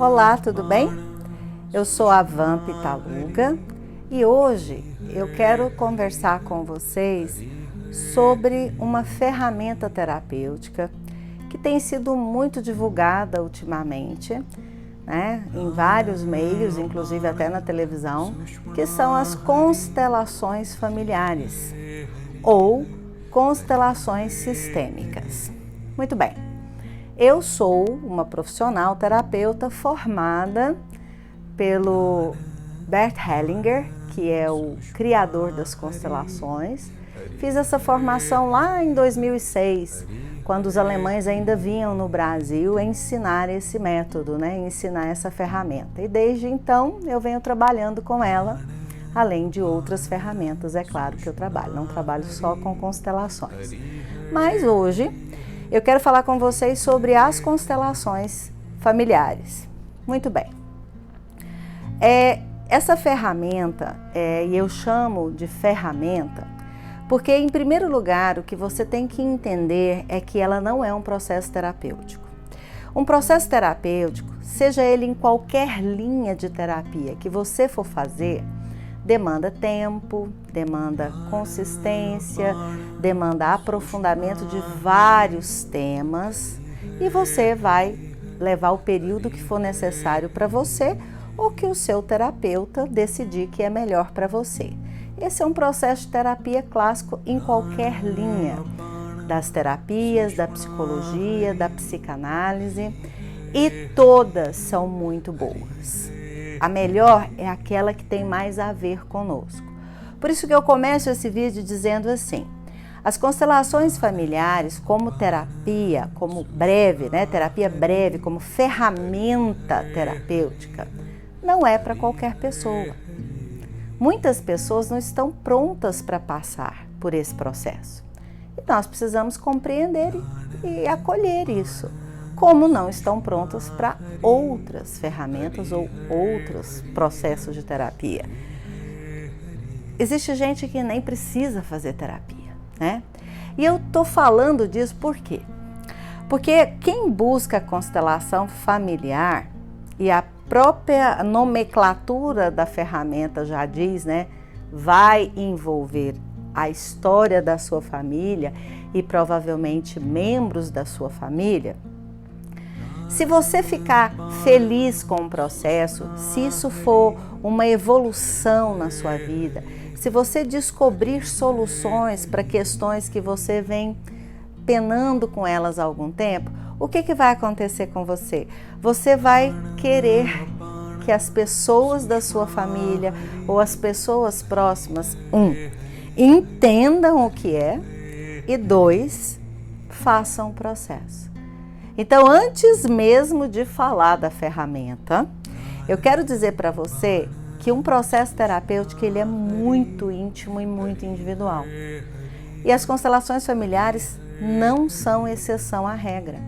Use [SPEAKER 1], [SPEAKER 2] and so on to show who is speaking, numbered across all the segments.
[SPEAKER 1] Olá, tudo bem? Eu sou a Van Pitaluga e hoje eu quero conversar com vocês sobre uma ferramenta terapêutica que tem sido muito divulgada ultimamente, né, em vários meios, inclusive até na televisão, que são as constelações familiares ou constelações sistêmicas. Muito bem, eu sou uma profissional terapeuta formada pelo Bert Hellinger, que é o criador das constelações. Fiz essa formação lá em 2006, quando os alemães ainda vinham no Brasil ensinar esse método, né, ensinar essa ferramenta. E desde então eu venho trabalhando com ela, além de outras ferramentas, é claro que eu trabalho, não trabalho só com constelações. Mas hoje eu quero falar com vocês sobre as constelações familiares. Muito bem. Essa ferramenta, e eu chamo de ferramenta, porque em primeiro lugar o que você tem que entender é que ela não é um processo terapêutico. Um processo terapêutico, seja ele em qualquer linha de terapia que você for fazer, demanda tempo, demanda consistência, demanda aprofundamento de vários temas e você vai levar o período que for necessário para você ou que o seu terapeuta decidir que é melhor para você. Esse é um processo de terapia clássico em qualquer linha das terapias, da psicologia, da psicanálise, e todas são muito boas. A melhor é aquela que tem mais a ver conosco. Por isso que eu começo esse vídeo dizendo assim: as constelações familiares como terapia, como breve, né, terapia breve, como ferramenta terapêutica, não é para qualquer pessoa. Muitas pessoas não estão prontas para passar por esse processo. E nós precisamos compreender e acolher isso. Como não estão prontas para outras ferramentas ou outros processos de terapia. Existe gente que nem precisa fazer terapia, né? E eu tô falando disso por quê? Porque quem busca a constelação familiar, e a própria nomenclatura da ferramenta já diz, né, vai envolver a história da sua família e provavelmente membros da sua família. Se você ficar feliz com o processo, se isso for uma evolução na sua vida, se você descobrir soluções para questões que você vem penando com elas há algum tempo, o que vai acontecer com você? Você vai querer que as pessoas da sua família ou as pessoas próximas, entendam o que é e 2, façam o processo. Então, antes mesmo de falar da ferramenta, eu quero dizer para você que um processo terapêutico ele é muito íntimo e muito individual. E as constelações familiares não são exceção à regra.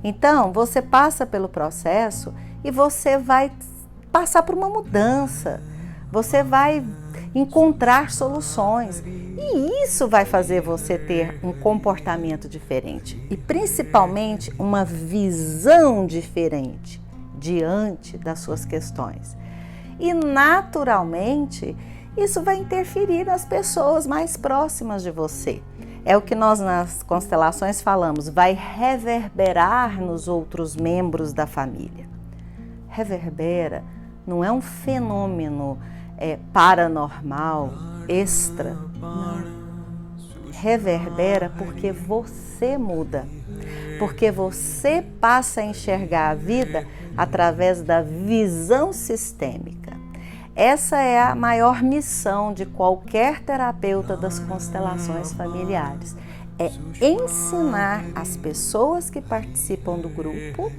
[SPEAKER 1] Então, você passa pelo processo e você vai passar por uma mudança. Você vai encontrar soluções e isso vai fazer você ter um comportamento diferente e principalmente uma visão diferente diante das suas questões. E naturalmente isso vai interferir nas pessoas mais próximas de você. É o que nós nas constelações falamos, vai reverberar nos outros membros da família. Reverbera não é um fenômeno paranormal, extra, não. Reverbera porque você muda, porque você passa a enxergar a vida através da visão sistêmica. Essa é a maior missão de qualquer terapeuta das constelações familiares, é ensinar as pessoas que participam do grupo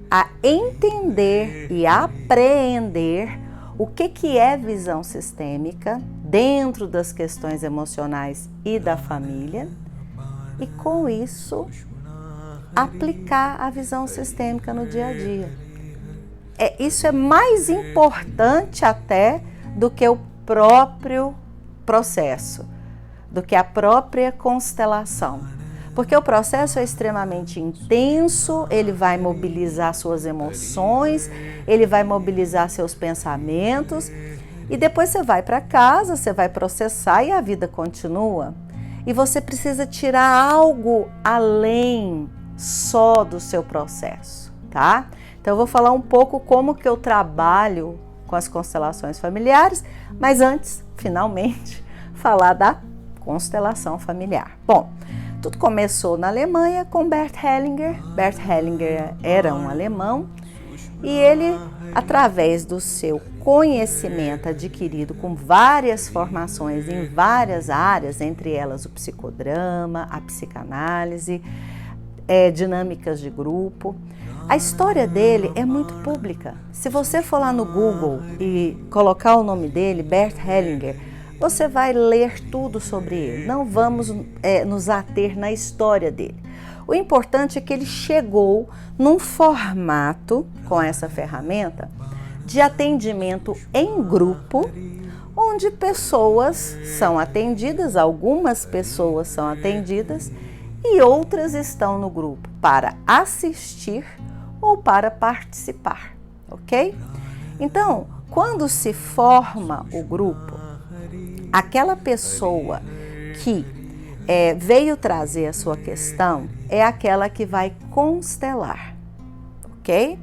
[SPEAKER 1] a entender e apreender o que é visão sistêmica dentro das questões emocionais e da família e, com isso, aplicar a visão sistêmica no dia a dia. Isso é mais importante até do que o próprio processo, do que a própria constelação. Porque o processo é extremamente intenso, ele vai mobilizar suas emoções, ele vai mobilizar seus pensamentos, e depois você vai para casa, você vai processar e a vida continua. E você precisa tirar algo além só do seu processo, tá? Então eu vou falar um pouco como que eu trabalho com as constelações familiares, mas antes, finalmente, falar da constelação familiar. Bom, tudo começou na Alemanha com Bert Hellinger. Bert Hellinger era um alemão e ele, através do seu conhecimento adquirido com várias formações em várias áreas, entre elas o psicodrama, a psicanálise, dinâmicas de grupo, a história dele é muito pública. Se você for lá no Google e colocar o nome dele, Bert Hellinger, você vai ler tudo sobre ele. Não vamos nos ater na história dele. O importante é que ele chegou num formato, com essa ferramenta, de atendimento em grupo, onde pessoas são atendidas, algumas pessoas são atendidas e outras estão no grupo para assistir ou para participar, ok? Então, quando se forma o grupo, aquela pessoa que veio trazer a sua questão é aquela que vai constelar, ok?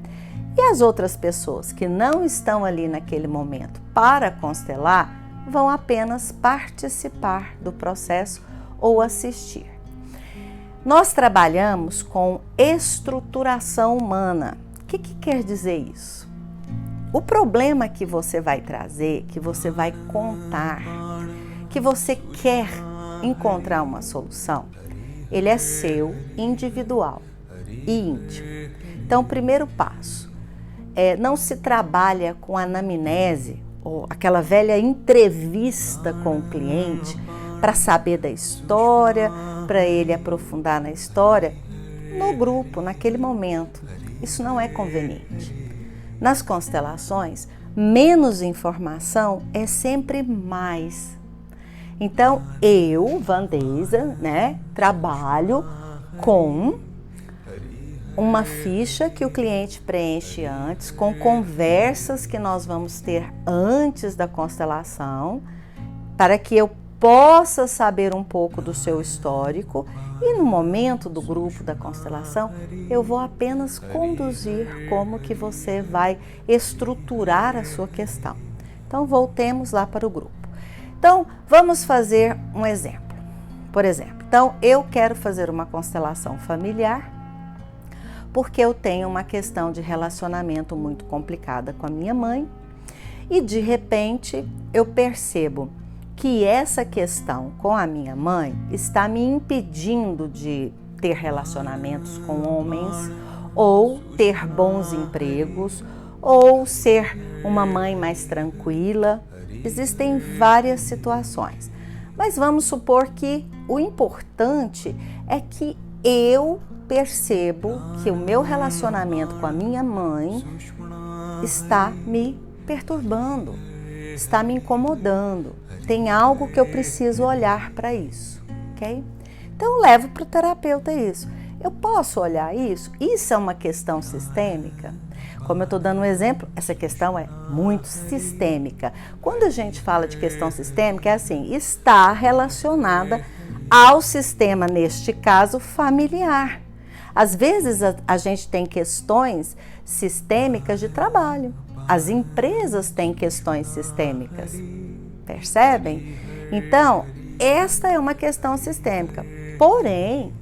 [SPEAKER 1] E as outras pessoas que não estão ali naquele momento para constelar vão apenas participar do processo ou assistir. Nós trabalhamos com estruturação humana. O que quer dizer isso? O problema que você vai trazer, que você vai contar, que você quer encontrar uma solução, ele é seu, individual e íntimo. Então, o primeiro passo não se trabalha com anamnese, ou aquela velha entrevista com o cliente, para saber da história, para ele aprofundar na história, no grupo, naquele momento. Isso não é conveniente. Nas constelações, menos informação é sempre mais. Então, eu, Vandeisa, trabalho com uma ficha que o cliente preenche antes, com conversas que nós vamos ter antes da constelação, para que eu possa saber um pouco do seu histórico e no momento do grupo da constelação, eu vou apenas conduzir como que você vai estruturar a sua questão. Então, voltemos lá para o grupo. Então, vamos fazer um exemplo. Por exemplo, então eu quero fazer uma constelação familiar porque eu tenho uma questão de relacionamento muito complicada com a minha mãe e de repente eu percebo que essa questão com a minha mãe está me impedindo de ter relacionamentos com homens ou ter bons empregos ou ser uma mãe mais tranquila. Existem várias situações, mas vamos supor que o importante é que eu percebo que o meu relacionamento com a minha mãe está me perturbando, está me incomodando. Tem algo que eu preciso olhar para isso, ok? Então, eu levo para o terapeuta isso. Eu posso olhar isso? Isso é uma questão sistêmica? Como eu estou dando um exemplo, essa questão é muito sistêmica. Quando a gente fala de questão sistêmica, é assim, está relacionada ao sistema, neste caso, familiar. Às vezes, a gente tem questões sistêmicas de trabalho. As empresas têm questões sistêmicas. Percebem? Então, esta é uma questão sistêmica. Porém,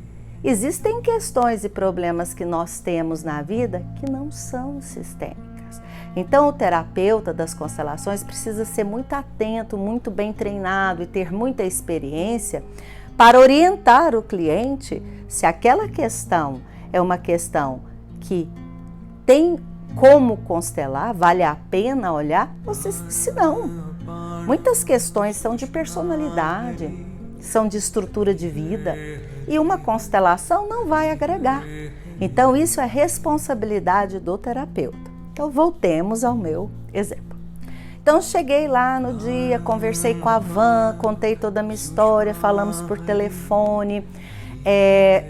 [SPEAKER 1] existem questões e problemas que nós temos na vida que não são sistêmicas. Então, o terapeuta das constelações precisa ser muito atento, muito bem treinado e ter muita experiência para orientar o cliente se aquela questão é uma questão que tem como constelar, vale a pena olhar, ou se não. Muitas questões são de personalidade, são de estrutura de vida e uma constelação não vai agregar. Então, isso é responsabilidade do terapeuta. Então, voltemos ao meu exemplo. Então, cheguei lá no dia, conversei com a Van, contei toda a minha história, falamos por telefone.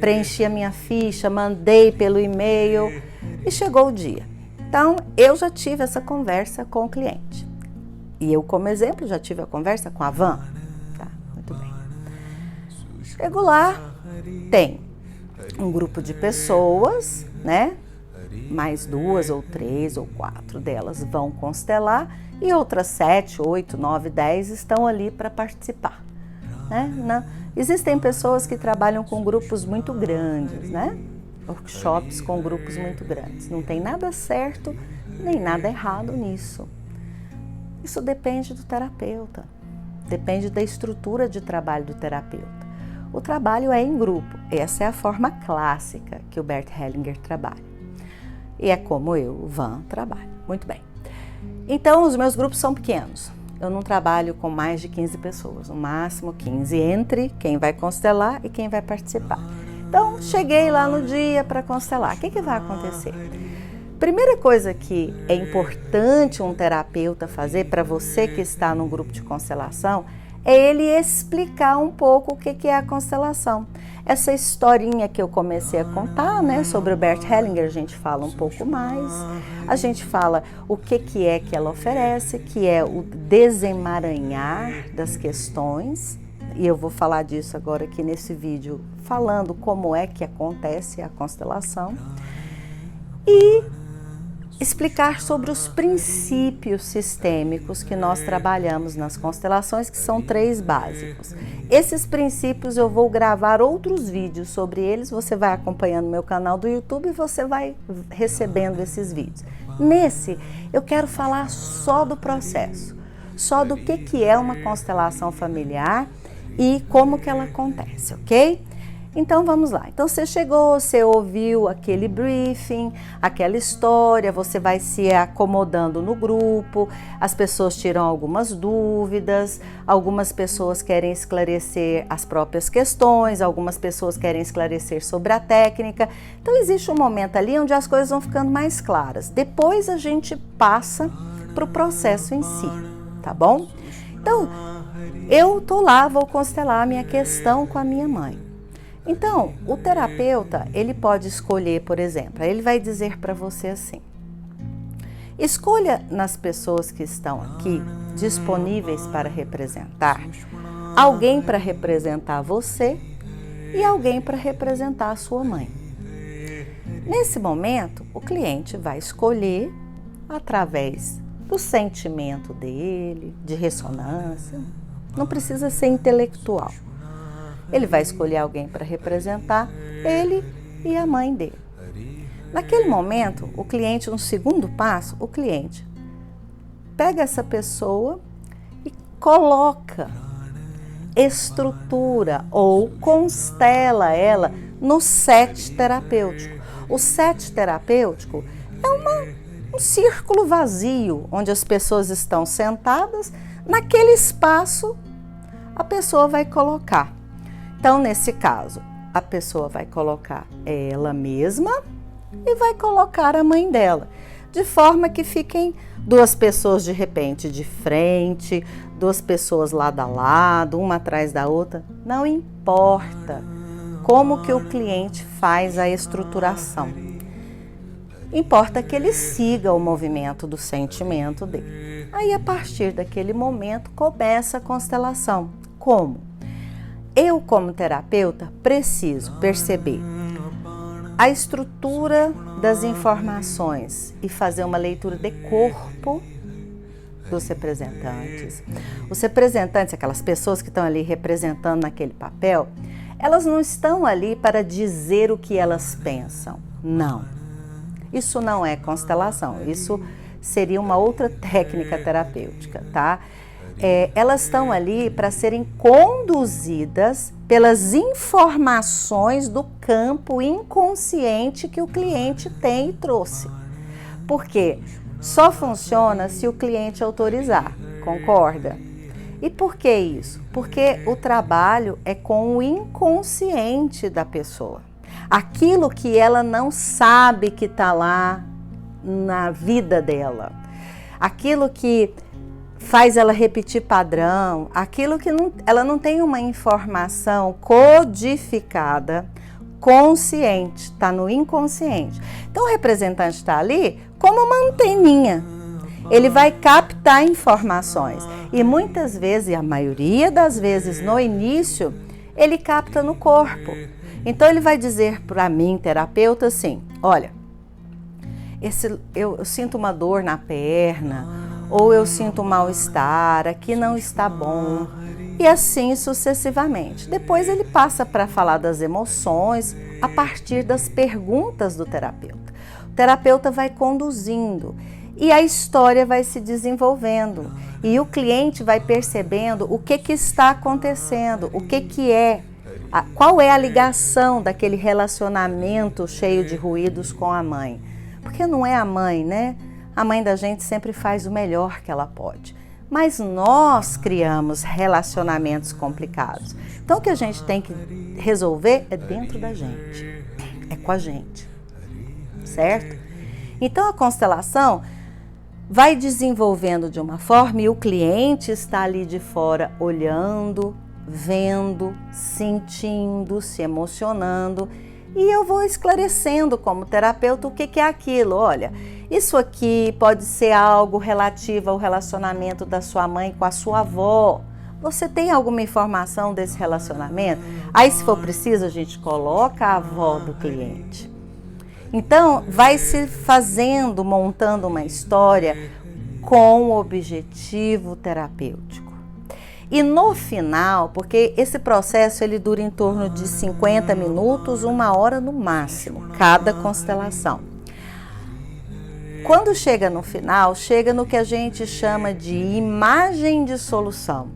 [SPEAKER 1] preenchi a minha ficha, mandei pelo e-mail e chegou o dia. Então, eu já tive essa conversa com o cliente. E eu, como exemplo, já tive a conversa com a Van. Tá, muito bem. Chego lá, tem um grupo de pessoas, né? Mais 2 ou 3 ou 4 delas vão constelar e outras 7, 8, 9, 10 estão ali para participar, né? Existem pessoas que trabalham com grupos muito grandes, né? Workshops com grupos muito grandes. Não tem nada certo nem nada errado nisso. Isso depende do terapeuta, depende da estrutura de trabalho do terapeuta. O trabalho é em grupo, essa é a forma clássica que o Bert Hellinger trabalha. E é como eu, o Van, trabalho. Muito bem. Então, os meus grupos são pequenos. Eu não trabalho com mais de 15 pessoas, no máximo 15, entre quem vai constelar e quem vai participar. Então, cheguei lá no dia para constelar. O que vai acontecer? Primeira coisa que é importante um terapeuta fazer para você que está num grupo de constelação é ele explicar um pouco o que é a constelação. Essa historinha que eu comecei a contar, né, sobre o Bert Hellinger, a gente fala um pouco mais. A gente fala o que é que ela oferece, que é o desemaranhar das questões. E eu vou falar disso agora aqui nesse vídeo, falando como é que acontece a constelação. E explicar sobre os princípios sistêmicos que nós trabalhamos nas constelações, que são 3 básicos. Esses princípios eu vou gravar outros vídeos sobre eles, você vai acompanhando meu canal do YouTube e você vai recebendo esses vídeos. Nesse, eu quero falar só do processo, só do que é uma constelação familiar e como que ela acontece, ok? Então vamos lá. Então você chegou, você ouviu aquele briefing, aquela história, você vai se acomodando no grupo, as pessoas tiram algumas dúvidas, algumas pessoas querem esclarecer as próprias questões, algumas pessoas querem esclarecer sobre a técnica. Então existe um momento ali onde as coisas vão ficando mais claras. Depois a gente passa para o processo em si, tá bom? Então, eu tô lá, vou constelar a minha questão com a minha mãe. Então, o terapeuta, ele pode escolher, por exemplo, ele vai dizer para você assim: escolha nas pessoas que estão aqui disponíveis para representar, alguém para representar você e alguém para representar a sua mãe. Nesse momento, o cliente vai escolher através do sentimento dele, de ressonância, não precisa ser intelectual. Ele vai escolher alguém para representar ele e a mãe dele. Naquele momento, o cliente, no segundo passo, o cliente pega essa pessoa e coloca, estrutura ou constela ela no set terapêutico. O set terapêutico é um círculo vazio, onde as pessoas estão sentadas. Naquele espaço, a pessoa vai colocar. Então, nesse caso, a pessoa vai colocar ela mesma e vai colocar a mãe dela, de forma que fiquem 2 pessoas de repente de frente, 2 pessoas lado a lado, uma atrás da outra. Não importa como que o cliente faz a estruturação. Importa que ele siga o movimento do sentimento dele. Aí, a partir daquele momento, começa a constelação. Como? Eu, como terapeuta, preciso perceber a estrutura das informações e fazer uma leitura de corpo dos representantes. Os representantes, aquelas pessoas que estão ali representando naquele papel, elas não estão ali para dizer o que elas pensam. Não. Isso não é constelação, isso seria uma outra técnica terapêutica, tá? Elas estão ali para serem conduzidas pelas informações do campo inconsciente que o cliente tem e trouxe. Porque só funciona se o cliente autorizar, concorda? E por que isso? Porque o trabalho é com o inconsciente da pessoa. Aquilo que ela não sabe que está lá na vida dela. Aquilo que faz ela repetir padrão, aquilo que ela não tem uma informação codificada, consciente, está no inconsciente. Então o representante está ali como uma anteninha. Ele vai captar informações e muitas vezes, a maioria das vezes no início, ele capta no corpo. Então ele vai dizer para mim, terapeuta, assim, olha, eu sinto uma dor na perna, ou eu sinto um mal-estar, aqui não está bom, e assim sucessivamente. Depois ele passa para falar das emoções a partir das perguntas do terapeuta. O terapeuta vai conduzindo e a história vai se desenvolvendo e o cliente vai percebendo o que está acontecendo, o que é, qual é a ligação daquele relacionamento cheio de ruídos com a mãe. Porque não é a mãe, né? A mãe da gente sempre faz o melhor que ela pode. Mas nós criamos relacionamentos complicados. Então o que a gente tem que resolver é dentro da gente, é com a gente, certo? Então a constelação vai desenvolvendo de uma forma e o cliente está ali de fora olhando, vendo, sentindo, se emocionando. E eu vou esclarecendo como terapeuta o que é aquilo. Olha, isso aqui pode ser algo relativo ao relacionamento da sua mãe com a sua avó. Você tem alguma informação desse relacionamento? Aí, se for preciso, a gente coloca a avó do cliente. Então, vai se fazendo, montando uma história com o objetivo terapêutico. E no final, porque esse processo ele dura em torno de 50 minutos, 1 hora no máximo, cada constelação. Quando chega no final, chega no que a gente chama de imagem de solução.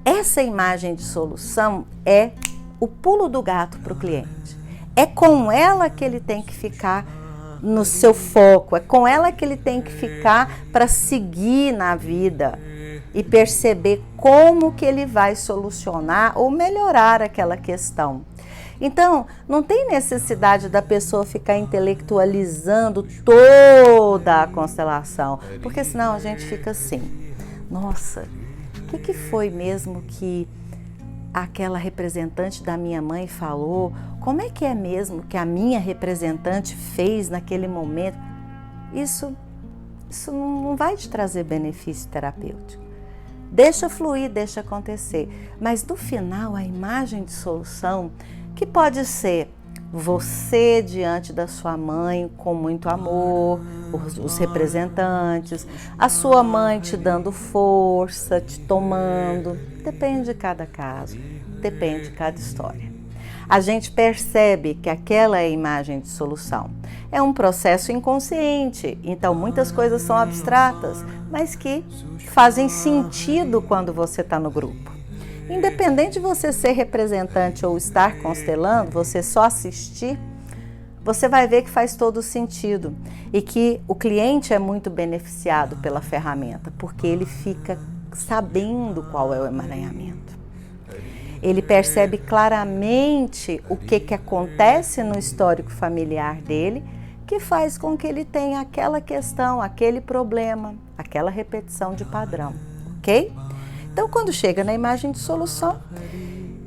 [SPEAKER 1] Essa imagem de solução é o pulo do gato para o cliente. É com ela que ele tem que ficar no seu foco, é com ela que ele tem que ficar para seguir na vida e perceber como que ele vai solucionar ou melhorar aquela questão. Então, não tem necessidade da pessoa ficar intelectualizando toda a constelação, porque senão a gente fica assim, nossa, o que foi mesmo que aquela representante da minha mãe falou? Como é que é mesmo que a minha representante fez naquele momento? Isso não vai te trazer benefício terapêutico. Deixa fluir, deixa acontecer. Mas no final, a imagem de solução, que pode ser você diante da sua mãe com muito amor, os representantes, a sua mãe te dando força, te tomando. Depende de cada caso, depende de cada história. A gente percebe que aquela é a imagem de solução. É um processo inconsciente, então muitas coisas são abstratas, mas que fazem sentido quando você está no grupo. Independente de você ser representante ou estar constelando, você só assistir, você vai ver que faz todo sentido e que o cliente é muito beneficiado pela ferramenta, porque ele fica sabendo qual é o emaranhamento. Ele percebe claramente o que acontece no histórico familiar dele, que faz com que ele tenha aquela questão, aquele problema, aquela repetição de padrão, ok? Então, quando chega na imagem de solução,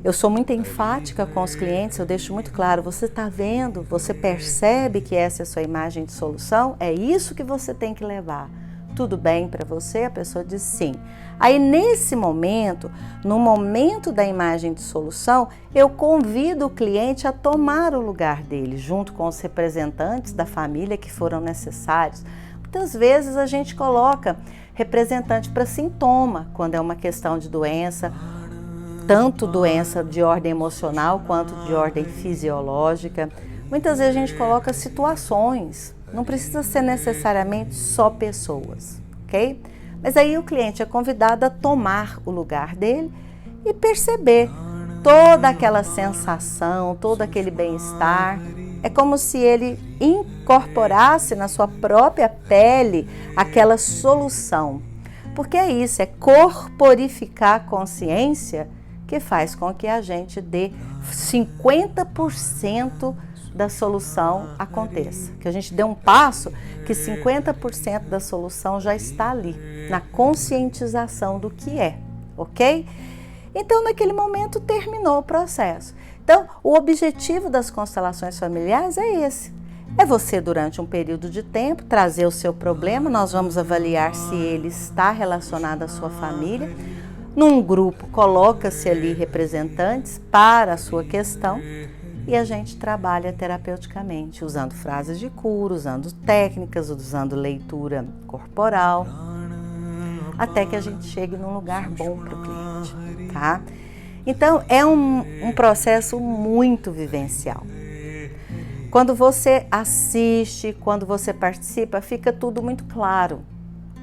[SPEAKER 1] eu sou muito enfática com os clientes, eu deixo muito claro, você está vendo, você percebe que essa é a sua imagem de solução? É isso que você tem que levar. Tudo bem para você? A pessoa diz sim. Aí, nesse momento, no momento da imagem de solução, eu convido o cliente a tomar o lugar dele, junto com os representantes da família que foram necessários. Muitas vezes a gente coloca representante para sintoma, quando é uma questão de doença, tanto doença de ordem emocional quanto de ordem fisiológica. Muitas vezes a gente coloca situações, não precisa ser necessariamente só pessoas, ok? Mas aí o cliente é convidado a tomar o lugar dele e perceber toda aquela sensação, todo aquele bem-estar. É como se ele incorporasse na sua própria pele aquela solução. Porque é isso, é corporificar a consciência que faz com que a gente dê 50% da solução aconteça, que a gente dê um passo que 50% da solução já está ali, na conscientização do que é, ok? Então, naquele momento, terminou o processo. Então, o objetivo das constelações familiares é esse. É você, durante um período de tempo, trazer o seu problema, nós vamos avaliar se ele está relacionado à sua família. Num grupo, coloca-se ali representantes para a sua questão e a gente trabalha terapeuticamente, usando frases de cura, usando técnicas, usando leitura corporal, até que a gente chegue num lugar bom para o cliente, tá? Então, é um processo muito vivencial. Quando você assiste, quando você participa, fica tudo muito claro,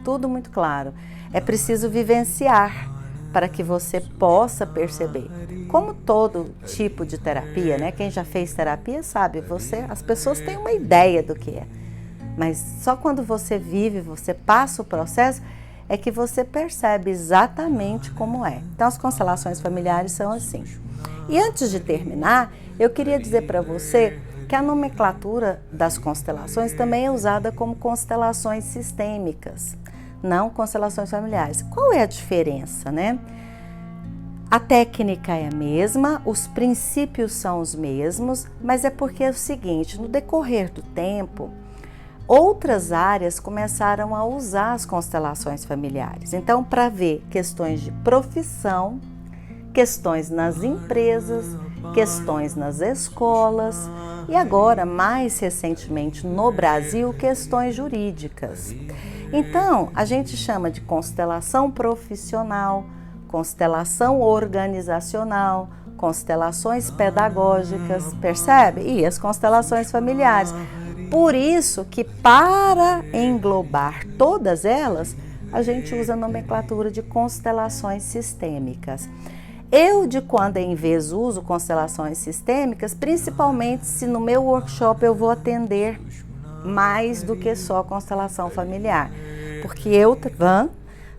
[SPEAKER 1] tudo muito claro. É preciso vivenciar para que você possa perceber. Como todo tipo de terapia, né? Quem já fez terapia sabe, as pessoas têm uma ideia do que é. Mas só quando você vive, você passa o processo, é que você percebe exatamente como é. Então, as constelações familiares são assim. E antes de terminar, eu queria dizer para você que a nomenclatura das constelações também é usada como constelações sistêmicas, não constelações familiares. Qual é a diferença, né? A técnica é a mesma, os princípios são os mesmos, mas é porque é o seguinte, no decorrer do tempo, outras áreas começaram a usar as constelações familiares. Então, para ver questões de profissão, questões nas empresas, questões nas escolas e agora, mais recentemente no Brasil, questões jurídicas. Então, a gente chama de constelação profissional, constelação organizacional, constelações pedagógicas, percebe? E as constelações familiares. Por isso que, para englobar todas elas, a gente usa a nomenclatura de constelações sistêmicas. Eu, de quando em vez, uso constelações sistêmicas, principalmente se no meu workshop eu vou atender mais do que só constelação familiar. Porque eu,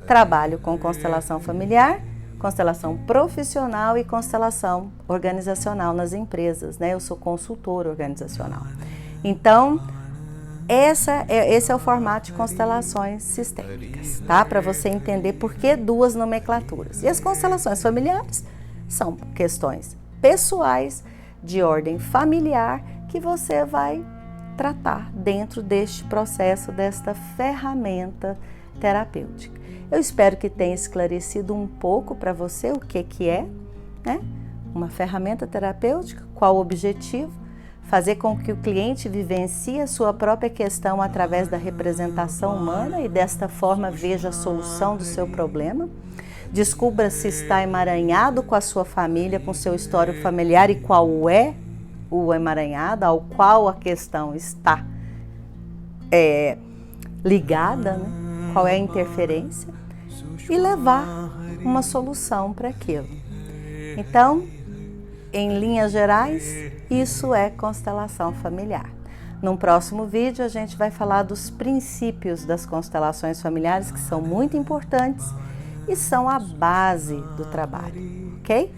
[SPEAKER 1] trabalho com constelação familiar, constelação profissional e constelação organizacional nas empresas, né? Eu sou consultora organizacional. Então, esse é o formato de constelações sistêmicas, tá? Para você entender por que duas nomenclaturas. E as constelações familiares são questões pessoais, de ordem familiar, que você vai tratar dentro deste processo, desta ferramenta terapêutica. Eu espero que tenha esclarecido um pouco para você o que é, né? Uma ferramenta terapêutica, qual o objetivo? Fazer com que o cliente vivencie a sua própria questão através da representação humana e desta forma veja a solução do seu problema. Descubra se está emaranhado com a sua família, com seu histórico familiar e qual é o emaranhado ao qual a questão está ligada, né? Qual é a interferência e levar uma solução para aquilo. Então, em linhas gerais, isso é constelação familiar. Num próximo vídeo, a gente vai falar dos princípios das constelações familiares, que são muito importantes e são a base do trabalho, ok?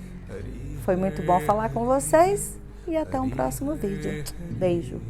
[SPEAKER 1] Foi muito bom falar com vocês e até um próximo vídeo. Beijo!